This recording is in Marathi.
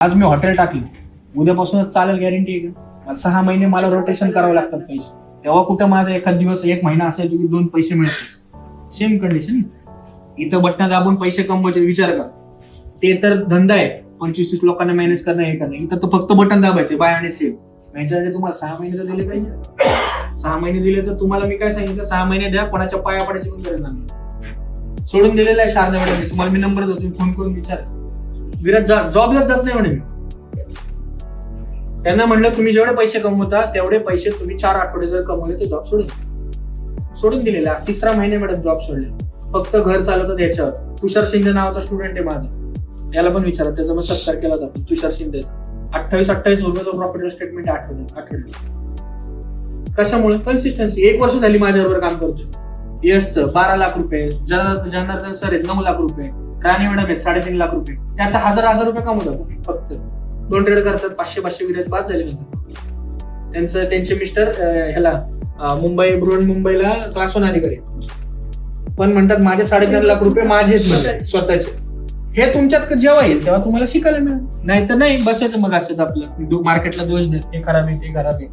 आज मी हॉटेल टाकली, उद्यापासूनच चालेल गॅरंटी आहे का? 6 महिने मला रोटेशन करावं लागतात पैसे. तेव्हा कुठं माझा एखाद दिवस 1 महिना असेल की 2 पैसे मिळतील. Same condition. इथं बटना दाबून पैसे कमवायचे विचार कर. ते तर धंदा आहे, 25 लोकांना मॅनेज करणं हे करणं. इथं तर फक्त बटन दाबायचे, बाय आणि सेल. याच्यासाठी तुम्हाला 6 महिने तर दिले पाहिजे. 6 महिने दिले तर तुम्हाला मी काय सांगितलं, 6 महिने द्या, कोणाच्या पाया पडायची पण गरज नाही. सोडून दिलेलं आहे शारदा मॅडम. तुम्हाला मी नंबर देतो, तुम्ही फोन करून विचार. विराट जॉबलाच जात नाही म्हणे मी. त्यांना म्हणलं तुम्ही जेवढे पैसे कमवता तेवढे पैसे तुम्ही 4 आठवडे जर कमवले तर जॉब सोडून दिलेले. आज 3रा महिने मॅडम जॉब सोडले. फक्त घर चालवतात याच्यावर. तुषार शिंदे नावाचा स्टुडंट आहे माझा, याला पण विचारा, त्याचा पण सत्कार केला जातो. तुषार शिंदे 28 रुपयाचं प्रॉफिट प्रॉफिट आठवडे. कशामुळे? कन्सिस्टन्सी. 1 वर्ष झाली माझ्याबरोबर काम करतो. यशचं 12 लाख रुपये, जनार्दन सर आहेत 9 लाख रुपये, राणी मॅडम आहेत 3.5 लाख रुपये. ते आता 1000 रुपये कमवतात. फक्त 2 ट्रेड करतात, 500 विद्यार्थी पास झाले म्हणतात. त्यांचे मिस्टर ह्याला मुंबईला क्लास 1 अधिकारी पण म्हणतात माझे 3.5 लाख रुपये माझेच म्हणतात स्वतःचे. हे तुमच्यात जेव्हा येईल तेव्हा तुम्हाला शिकायला मिळेल. नाही तर नाही बसायचं मग असं आपलं मार्केटला दोष देत, ते खराब आहे ते खराब आहे.